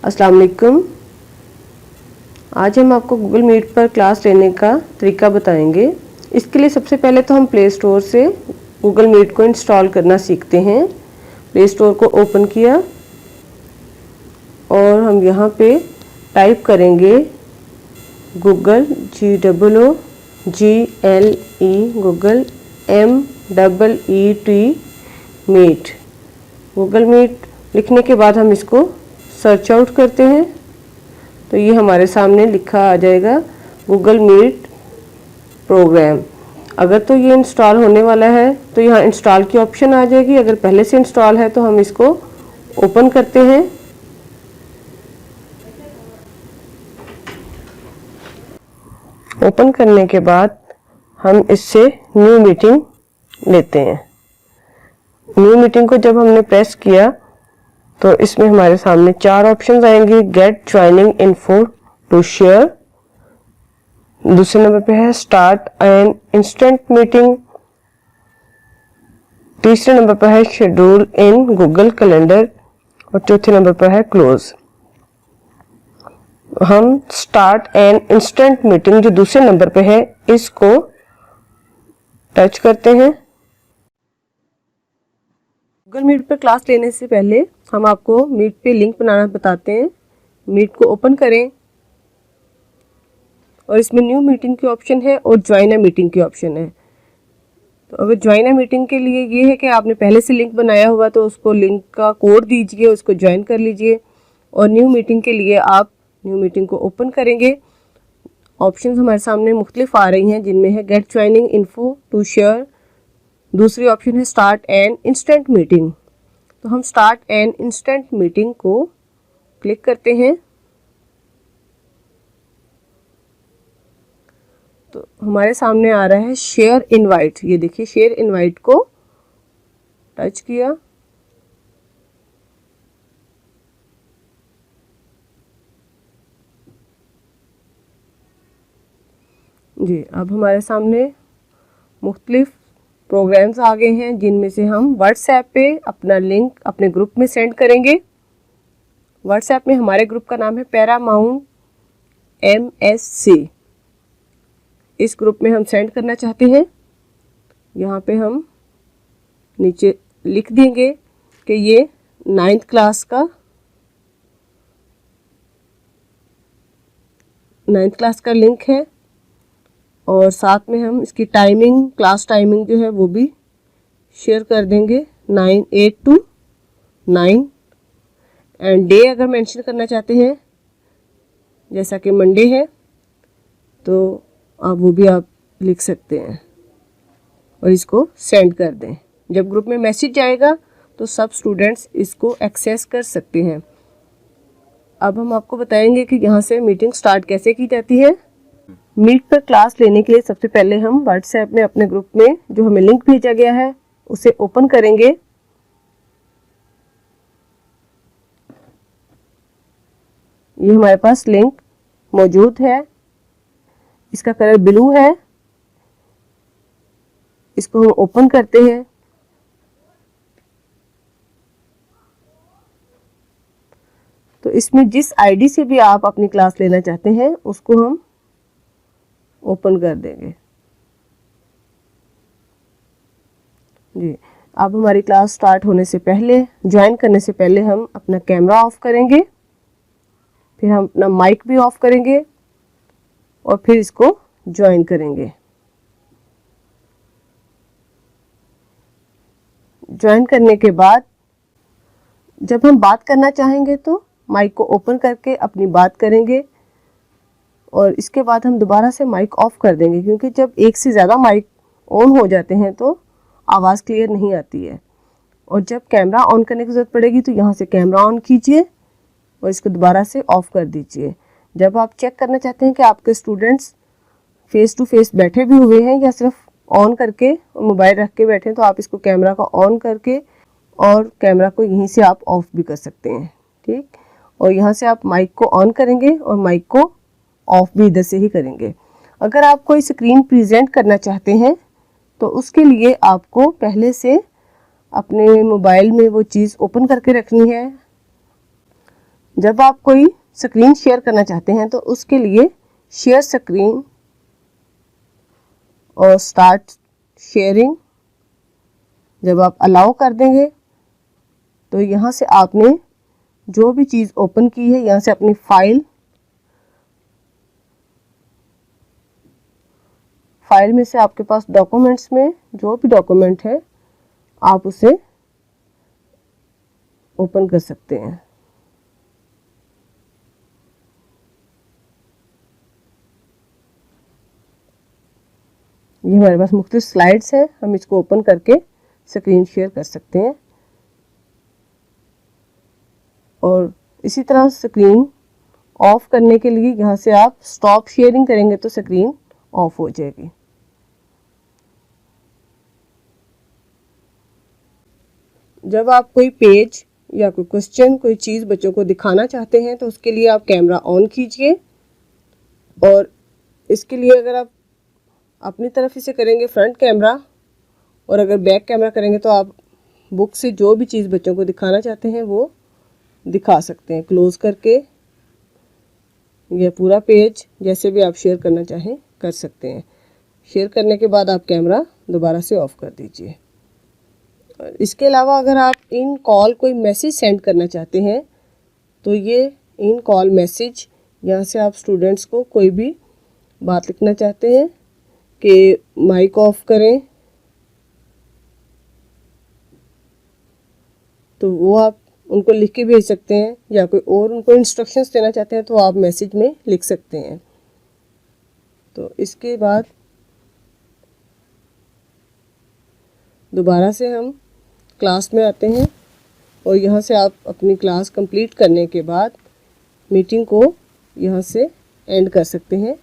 अस्सलाम वालेकुम। आज हम आपको गूगल मीट पर क्लास लेने का तरीका बताएंगे। इसके लिए सबसे पहले तो हम प्ले स्टोर से गूगल मीट को इंस्टॉल करना सीखते हैं। प्ले स्टोर को ओपन किया और हम यहाँ पे टाइप करेंगे Google GOOGLE Google MEET meet. Google meet लिखने के बाद हम इसको सर्च आउट करते हैं तो ये हमारे सामने लिखा आ जाएगा गूगल मीट प्रोग्राम। अगर तो ये इंस्टॉल होने वाला है तो यहाँ इंस्टॉल की ऑप्शन आ जाएगी। अगर पहले से इंस्टॉल है तो हम इसको ओपन करते हैं। ओपन करने के बाद हम इससे न्यू मीटिंग लेते हैं। न्यू मीटिंग को जब हमने प्रेस किया तो इसमें हमारे सामने 4 ऑप्शंस आएंगे। Get joining info to share, दूसरे नंबर पे है स्टार्ट एन इंस्टेंट मीटिंग, तीसरे नंबर पर है शेड्यूल इन गूगल कैलेंडर और चौथे नंबर पर है क्लोज। हम स्टार्ट एन इंस्टेंट मीटिंग जो दूसरे नंबर पे है इसको टच करते हैं। गूगल मीट पर क्लास लेने से पहले हम आपको मीट पे लिंक बनाना बताते हैं। मीट को ओपन करें और इसमें न्यू मीटिंग की ऑप्शन है और ज्वाइन अ मीटिंग की ऑप्शन है। तो अगर ज्वाइन अ मीटिंग के लिए ये है कि आपने पहले से लिंक बनाया हुआ तो उसको लिंक का कोड दीजिए, उसको ज्वाइन कर लीजिए। और न्यू मीटिंग के लिए आप न्यू मीटिंग को ओपन करेंगे। ऑप्शन हमारे सामने मुख्तलिफ आ रही हैं जिनमें है get joining info to share, दूसरी ऑप्शन है स्टार्ट एन इंस्टेंट मीटिंग। तो हम स्टार्ट एन इंस्टेंट मीटिंग को क्लिक करते हैं तो हमारे सामने आ रहा है शेयर इनवाइट। ये देखिए शेयर इनवाइट को टच किया जी। अब हमारे सामने मुख्तलिफ प्रोग्राम्स आ गए हैं जिनमें से हम व्हाट्सएप पे अपना लिंक अपने ग्रुप में सेंड करेंगे। व्हाट्सएप में हमारे ग्रुप का नाम है पैरामाउंट MSC। इस ग्रुप में हम सेंड करना चाहते हैं। यहाँ पे हम नीचे लिख देंगे कि ये 9th क्लास का लिंक है और साथ में हम इसकी टाइमिंग, क्लास टाइमिंग जो है वो भी शेयर कर देंगे 8 to 9। एंड डे अगर मेंशन करना चाहते हैं जैसा कि मंडे है तो आप वो भी आप लिख सकते हैं और इसको सेंड कर दें। जब ग्रुप में मैसेज जाएगा तो सब स्टूडेंट्स इसको एक्सेस कर सकते हैं। अब हम आपको बताएंगे कि यहाँ से मीटिंग स्टार्ट कैसे की जाती है। मीट पर क्लास लेने के लिए सबसे पहले हम व्हाट्सएप में अपने ग्रुप में जो हमें लिंक भेजा गया है उसे ओपन करेंगे। ये हमारे पास लिंक मौजूद है, इसका कलर ब्लू है। इसको हम ओपन करते हैं तो इसमें जिस आईडी से भी आप अपनी क्लास लेना चाहते हैं उसको हम ओपन कर देंगे जी। अब हमारी क्लास स्टार्ट होने से पहले, ज्वाइन करने से पहले हम अपना कैमरा ऑफ करेंगे, फिर हम अपना माइक भी ऑफ करेंगे और फिर इसको ज्वाइन करेंगे। ज्वाइन करने के बाद जब हम बात करना चाहेंगे तो माइक को ओपन करके अपनी बात करेंगे और इसके बाद हम दोबारा से माइक ऑफ कर देंगे क्योंकि जब एक से ज़्यादा माइक ऑन हो जाते हैं तो आवाज़ क्लियर नहीं आती है। और जब कैमरा ऑन करने की ज़रूरत पड़ेगी तो यहाँ से कैमरा ऑन कीजिए और इसको दोबारा से ऑफ कर दीजिए। जब आप चेक करना चाहते हैं कि आपके स्टूडेंट्स फेस टू फेस बैठे भी हुए हैं या सिर्फ ऑन करके मोबाइल रख के बैठे हैं तो आप इसको कैमरा को ऑन करके और कैमरा को यहीं से आप ऑफ भी कर सकते हैं। ठीक, और यहाँ से आप माइक को ऑन करेंगे और माइक को ऑफ भी इधर से ही करेंगे। अगर आप कोई स्क्रीन प्रेजेंट करना चाहते हैं तो उसके लिए आपको पहले से अपने मोबाइल में वो चीज़ ओपन करके रखनी है। जब आप कोई स्क्रीन शेयर करना चाहते हैं तो उसके लिए शेयर स्क्रीन और स्टार्ट शेयरिंग जब आप अलाउ कर देंगे तो यहाँ से आपने जो भी चीज़ ओपन की है, यहाँ से अपनी फाइल में से आपके पास डॉक्यूमेंट्स में जो भी डॉक्यूमेंट है आप उसे ओपन कर सकते हैं। ये हमारे पास मुख्तलिफ स्लाइड्स हैं, हम इसको ओपन करके स्क्रीन शेयर कर सकते हैं। और इसी तरह स्क्रीन ऑफ करने के लिए यहाँ से आप स्टॉप शेयरिंग करेंगे तो स्क्रीन ऑफ हो जाएगी। जब आप कोई पेज या कोई क्वेश्चन, कोई चीज़ बच्चों को दिखाना चाहते हैं तो उसके लिए आप कैमरा ऑन कीजिए। और इसके लिए अगर आप अपनी तरफ इसे करेंगे फ्रंट कैमरा, और अगर बैक कैमरा करेंगे तो आप बुक से जो भी चीज़ बच्चों को दिखाना चाहते हैं वो दिखा सकते हैं। क्लोज करके यह पूरा पेज जैसे भी आप शेयर करना चाहें कर सकते हैं। शेयर करने के बाद आप कैमरा दोबारा से ऑफ कर दीजिए। इसके अलावा अगर आप इन कॉल कोई मैसेज सेंड करना चाहते हैं तो ये इन कॉल मैसेज, यहाँ से आप स्टूडेंट्स को कोई भी बात लिखना चाहते हैं कि माइक ऑफ करें तो वो आप उनको लिख के भेज सकते हैं, या कोई और उनको इंस्ट्रक्शंस देना चाहते हैं तो आप मैसेज में लिख सकते हैं। तो इसके बाद दोबारा से हम क्लास में आते हैं और यहाँ से आप अपनी क्लास कंप्लीट करने के बाद मीटिंग को यहाँ से एंड कर सकते हैं।